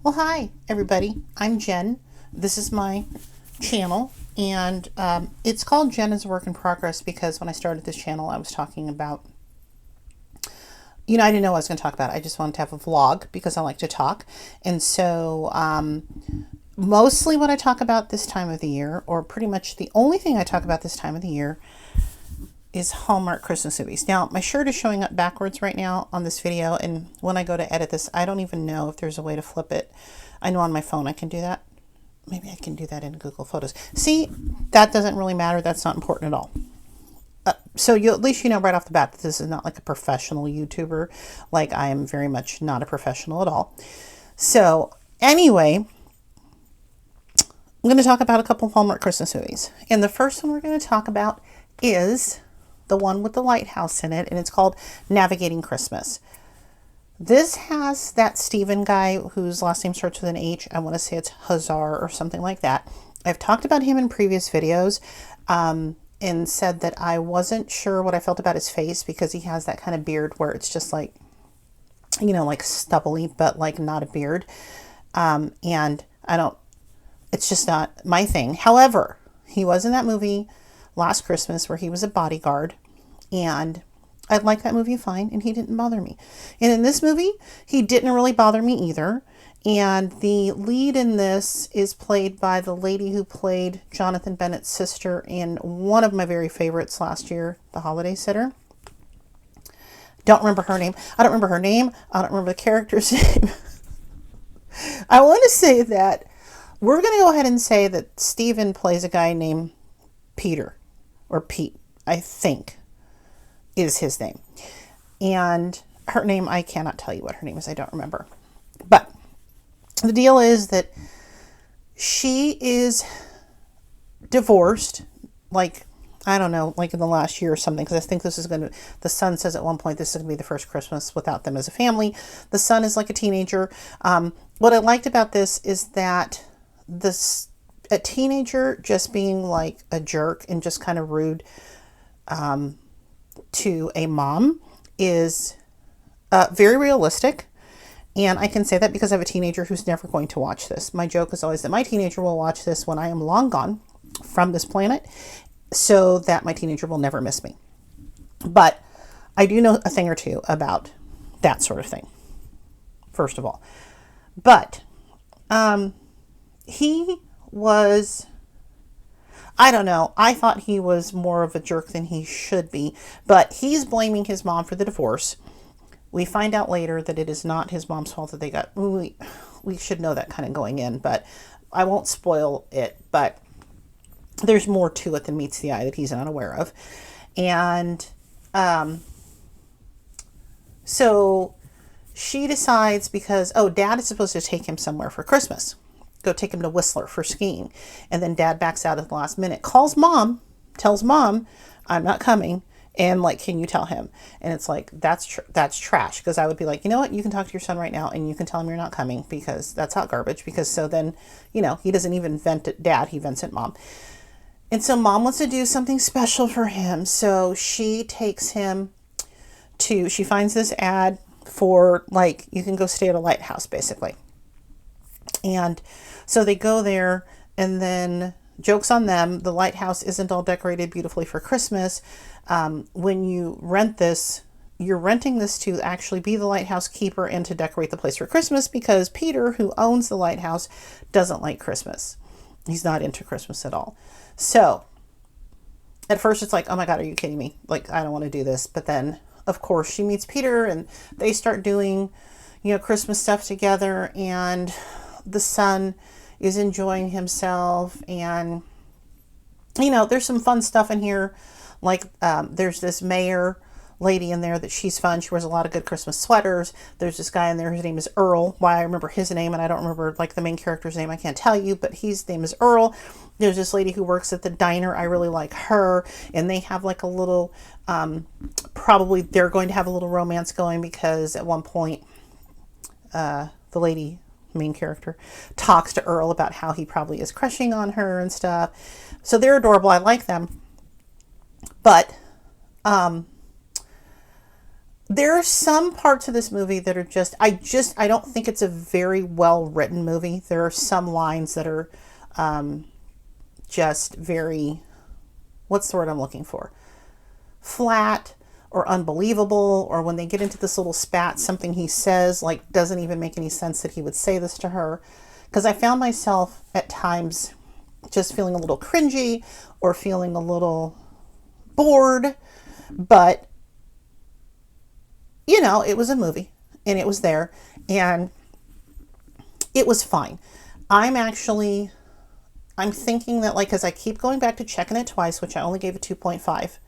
Well, hi, everybody. I'm Jen. This is my channel, and it's called Jen is a Work in Progress because when I started this channel, I was talking about, I didn't know what I was going to talk about. I just wanted to have a vlog because I like to talk. And so, mostly what I talk about this time of the year, or pretty much the only thing I talk about this time of the year, is Hallmark Christmas movies. Now, my shirt is showing up backwards right now on this video, and when I go to edit this, I don't even know if there's a way to flip it. I know on my phone I can do that. Maybe I can do that in Google Photos. See, that doesn't really matter. That's not important at all. So you at least you know right off the bat that this is not like a professional YouTuber. Like I am very much not a professional at all. So anyway, I'm going to talk about a couple of Hallmark Christmas movies. And the first one we're going to talk about is the one with the lighthouse in it, and it's called Navigating Christmas. This has that Steven guy whose last name starts with an H. I want to say it's Hazar or something like that. I've talked about him in previous videos and said that I wasn't sure what I felt about his face because he has that kind of beard where it's just like, like stubbly, but like not a beard. And it's just not my thing. However, he was in that movie Last Christmas where he was a bodyguard, and I like that movie fine, and he didn't bother me. And in this movie, he didn't really bother me either. And the lead in this is played by the lady who played Jonathan Bennett's sister in one of my very favorites last year, The Holiday Sitter. Don't remember her name. I don't remember her name. I don't remember the character's name. I want to say that we're going to go ahead and say that Steven plays a guy named Peter, or Pete, I think is his name. And her name, I cannot tell you what her name is. I don't remember. But the deal is that she is divorced, like, I don't know, like in the last year or something, because I think this is going to, the son says at one point, this is going to be the first Christmas without them as a family. The son is like a teenager. What I liked about this is that a teenager just being like a jerk and just kind of rude to a mom is very realistic. And I can say that because I have a teenager who's never going to watch this. My joke is always that my teenager will watch this when I am long gone from this planet so that my teenager will never miss me. But I do know a thing or two about that sort of thing, first of all. But he was, I don't know, I thought he was more of a jerk than he should be, but he's blaming his mom for the divorce. We find out later that it is not his mom's fault that they got, we should know that kind of going in, but I won't spoil it, but there's more to it than meets the eye that he's unaware of. And so she decides because, dad is supposed to take him somewhere for Christmas. Go take him to Whistler for skiing. And then dad backs out at the last minute, calls mom, tells mom, I'm not coming. And like, can you tell him? And it's like, that's trash. Because I would be like, you know what? You can talk to your son right now and you can tell him you're not coming because that's hot garbage. Because so then, he doesn't even vent at dad. He vents at mom. And so mom wants to do something special for him. So she takes him she finds this ad for like, you can go stay at a lighthouse basically. And so they go there, and then joke's on them. The lighthouse isn't all decorated beautifully for Christmas. When you rent this, you're renting this to actually be the lighthouse keeper and to decorate the place for Christmas because Peter, who owns the lighthouse, doesn't like Christmas. He's not into Christmas at all. So at first it's like, oh my God, are you kidding me? Like, I don't want to do this. But then, of course, she meets Peter and they start doing, Christmas stuff together, and the son is enjoying himself, and there's some fun stuff in here, like there's this mayor lady in there that she's fun. She wears a lot of good Christmas sweaters. There's this guy in there, his name is Earl. Why I remember his name and I don't remember like the main character's name, I can't tell you, but his name is Earl. There's this lady who works at the diner, I really like her, and they have like a little probably they're going to have a little romance going because at one point the lady, main character, talks to Earl about how he probably is crushing on her and stuff. So they're adorable. I like them. But There are some parts of this movie that are I don't think it's a very well written movie. There are some lines that are just very, what's the word I'm looking for? Flat or unbelievable, or when they get into this little spat, something he says like doesn't even make any sense that he would say this to her. Because I found myself at times just feeling a little cringy or feeling a little bored, but it was a movie and it was there and it was fine. I'm thinking that, like, as I keep going back to checking it twice, which I only gave a 2.5,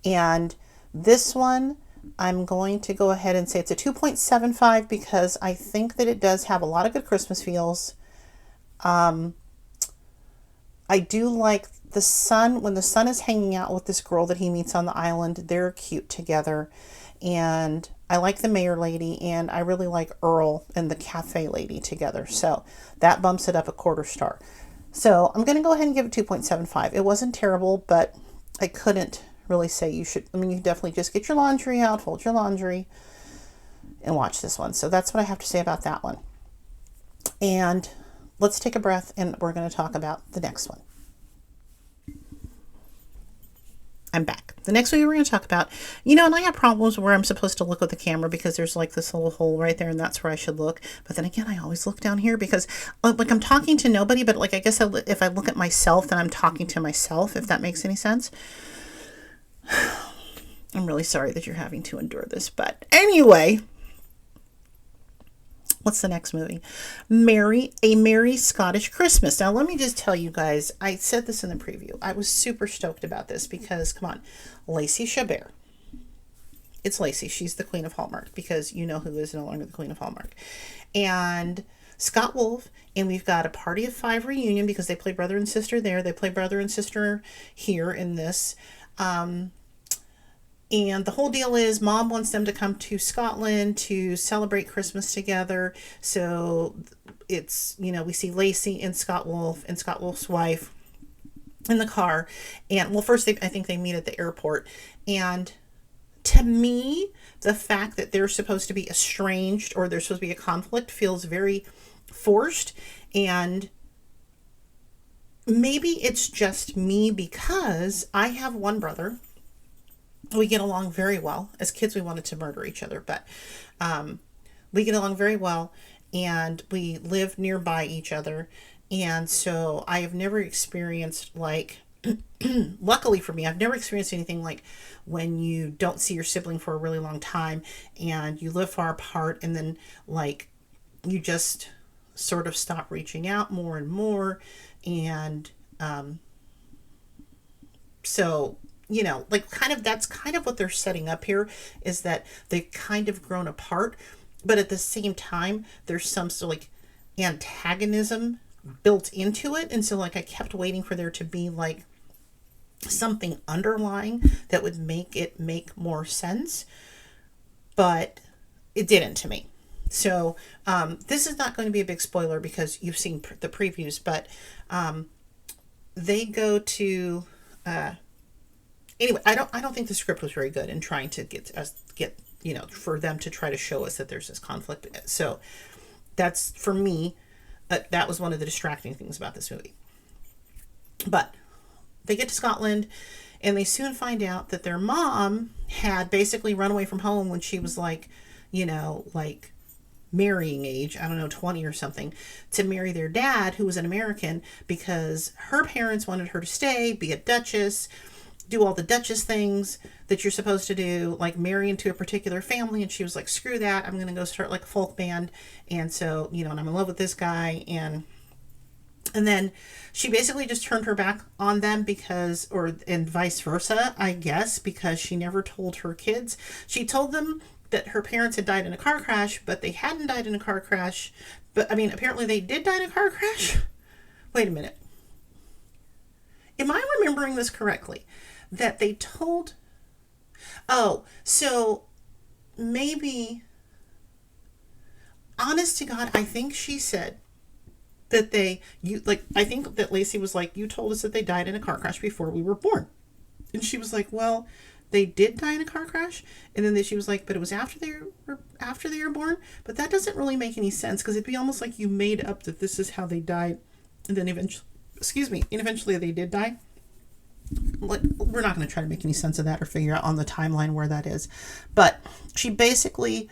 and this one, I'm going to go ahead and say it's a 2.75 because I think that it does have a lot of good Christmas feels. I do like the son, when the son is hanging out with this girl that he meets on the island, they're cute together. And I like the mayor lady, and I really like Earl and the cafe lady together. So that bumps it up a quarter star. So I'm going to go ahead and give it 2.75. It wasn't terrible, but I couldn't really say you definitely just get your laundry out, fold your laundry, and watch this one. So that's what I have to say about that one. And let's take a breath, and we're going to talk about the next one. I'm back. The next movie we're going to talk about, and I have problems where I'm supposed to look at the camera because there's like this little hole right there and that's where I should look. But then again, I always look down here because like I'm talking to nobody, but like I guess if I look at myself, then I'm talking to myself, if that makes any sense. I'm really sorry that you're having to endure this. But anyway, what's the next movie? A Merry Scottish Christmas. Now, let me just tell you guys, I said this in the preview. I was super stoked about this because, come on, Lacey Chabert. It's Lacey. She's the queen of Hallmark because you know who is no longer the queen of Hallmark. And Scott Wolf, and we've got a Party of Five reunion because they play brother and sister there. They play brother and sister here in this. And the whole deal is Mom wants them to come to Scotland to celebrate Christmas together. So it's, we see Lacey and Scott Wolf's wife in the car. And well, first I think they meet at the airport. And to me, the fact that they're supposed to be estranged or there's supposed to be a conflict feels very forced. And maybe it's just me because I have one brother. We get along very well. As kids, we wanted to murder each other, but we get along very well, and we live nearby each other. And so I have never experienced luckily for me, I've never experienced anything like when you don't see your sibling for a really long time and you live far apart, and then you just sort of stop reaching out more and more. And so that's kind of what they're setting up here, is that they've kind of grown apart, but at the same time, there's some sort of antagonism built into it. And so I kept waiting for there to be something underlying that would make it make more sense, but it didn't to me. So this is not going to be a big spoiler because you've seen the previews, but they go to anyway, I don't think the script was very good in trying to get for them to try to show us that there's this conflict. So that's, for me, that was one of the distracting things about this movie. But they get to Scotland and they soon find out that their mom had basically run away from home when she was marrying age, 20 or something, to marry their dad, who was an American, because her parents wanted her to stay, be a duchess, do all the duchess things that you're supposed to do, like marry into a particular family. And she was like, screw that, I'm going to go start a folk band. And so, and I'm in love with this guy. And then she basically just turned her back on them and vice versa, I guess, because she never told her kids. She told them that her parents had died in a car crash, but they hadn't died in a car crash. But apparently they did die in a car crash. Wait a minute. Am I remembering this correctly? That they told, so maybe, honest to God, I think she said that I think that Lacey was like, you told us that they died in a car crash before we were born. And she was like, well, they did die in a car crash, and then she was like, but it was after they were born. But that doesn't really make any sense, because it'd be almost like you made up that this is how they died, and then eventually they did die. We're not going to try to make any sense of that or figure out on the timeline where that is. But she basically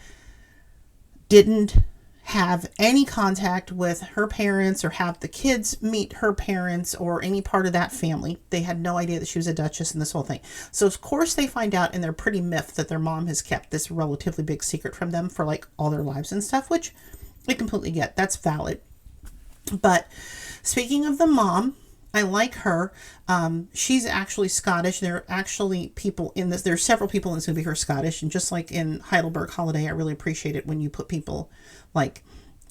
didn't have any contact with her parents or have the kids meet her parents or any part of that family. They had no idea that she was a duchess and this whole thing. So of course they find out, and they're pretty miffed that their mom has kept this relatively big secret from them for like all their lives and stuff, which I completely get. That's valid. But speaking of the mom, I like her. She's actually Scottish. There are actually people in this. There are several people in this movie who are Scottish. And just like in Heidelberg Holiday, I really appreciate it when you put people like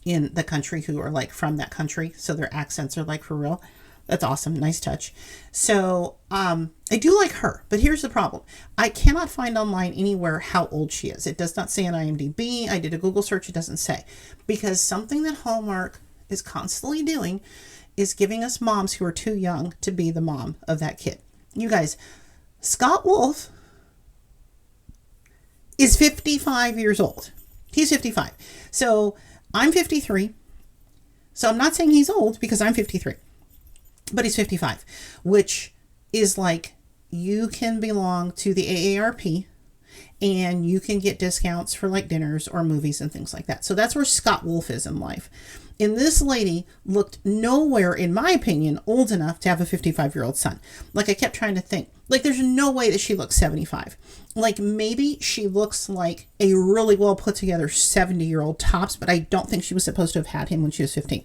in the country who are like from that country, so their accents are like for real. That's awesome. Nice touch. So I do like her. But here's the problem. I cannot find online anywhere how old she is. It does not say on IMDb. I did a Google search. It doesn't say. Because something that Hallmark is constantly doing is giving us moms who are too young to be the mom of that kid. You guys, Scott Wolf is 55 years old. He's 55. So I'm 53. So I'm not saying he's old, because I'm 53. But he's 55, which is like, you can belong to the AARP and you can get discounts for like dinners or movies and things like that. So that's where Scott Wolf is in life. And this lady looked nowhere, in my opinion, old enough to have a 55-year-old son. Like, I kept trying to think, like, there's no way that she looks 75. Like, maybe she looks like a really well put together 70-year-old tops, but I don't think she was supposed to have had him when she was 15.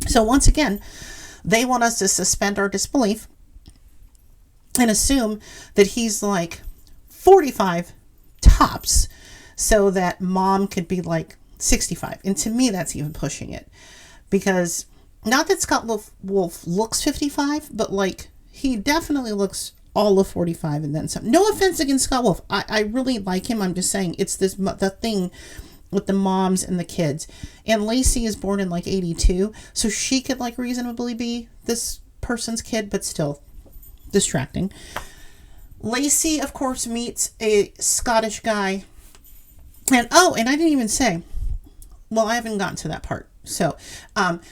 So once again, they want us to suspend our disbelief and assume that he's like 45 tops, so that mom could be like 65. And to me, that's even pushing it, because not that Scott Wolf looks 55, but like, he definitely looks all of 45 and then some. No offense against Scott Wolf. I really like him. I'm just saying it's the thing with the moms and the kids. And Lacey is born in like 82, so she could like reasonably be this person's kid, but still distracting. Lacey, of course, meets a Scottish guy. And I didn't even say, well, I haven't gotten to that part. So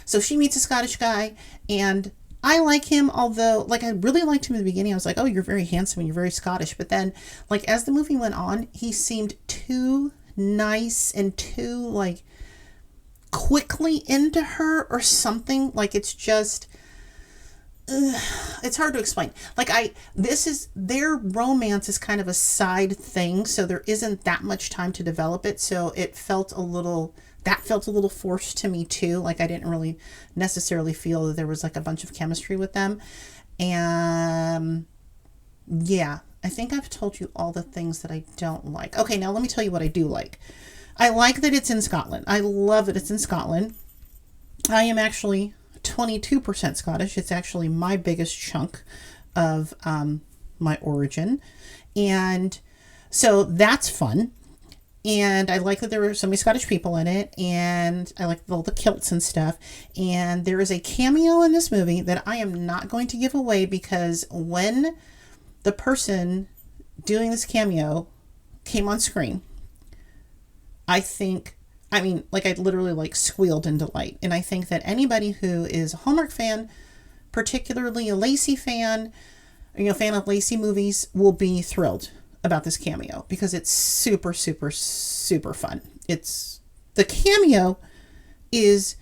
she meets a Scottish guy, and I like him, although, like, I really liked him in the beginning. I was like, oh, you're very handsome and you're very Scottish. But then, like, as the movie went on, he seemed too nice and too, like, quickly into her or something. Like, it's just, it's hard to explain. Like, their romance is kind of a side thing, so there isn't that much time to develop it. So it felt a little forced to me too. Like, I didn't really necessarily feel that there was like a bunch of chemistry with them. And yeah, I think I've told you all the things that I don't like. Okay, now let me tell you what I do like. I like that it's in Scotland. I love that it's in Scotland. I am actually 22% Scottish. It's actually my biggest chunk of my origin. And so that's fun. And I like that there were so many Scottish people in it, and I like all the kilts and stuff. And there is a cameo in this movie that I am not going to give away, because when the person doing this cameo came on screen, I literally like squealed in delight. And I think that anybody who is a Hallmark fan, particularly a Lacey fan, fan of Lacey movies, will be thrilled about this cameo, because it's super, super, super fun. The cameo is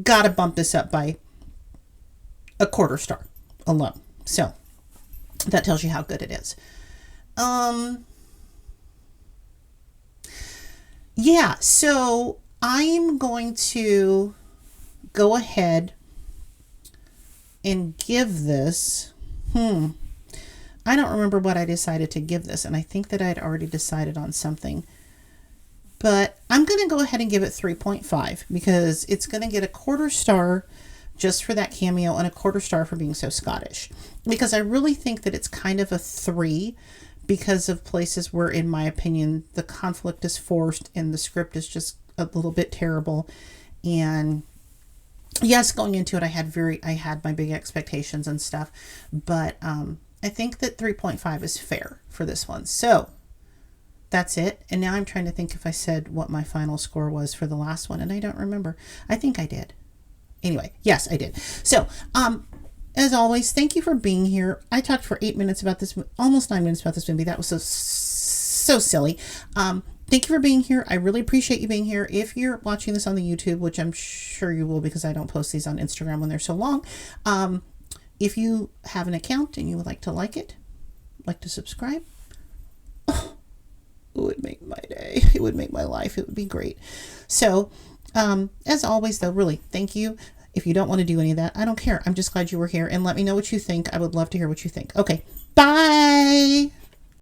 gotta bump this up by a quarter star alone. So that tells you how good it is. Yeah, so I'm going to go ahead and give this, I don't remember what I decided to give this, and I think that I'd already decided on something. But I'm going to go ahead and give it 3.5, because it's going to get a quarter star just for that cameo and a quarter star for being so Scottish. Because I really think that it's kind of a 3, because of places where, in my opinion, the conflict is forced and the script is just a little bit terrible. And yes, going into it, I had my big expectations and stuff, but I think that 3.5 is fair for this one. So that's it. And now I'm trying to think if I said what my final score was for the last one, and I don't remember. I think I did. Anyway, yes, I did. So, as always, thank you for being here. I talked for 8 minutes about this, almost 9 minutes about this movie. That was so silly. Thank you for being here. I really appreciate you being here. If you're watching this on the YouTube, which I'm sure you will because I don't post these on Instagram when they're so long, if you have an account and you would like to like it, like to subscribe, oh, it would make my day. It would make my life. It would be great. So, as always, though, really, thank you. If you don't want to do any of that, I don't care. I'm just glad you were here. And let me know what you think. I would love to hear what you think. Okay, bye.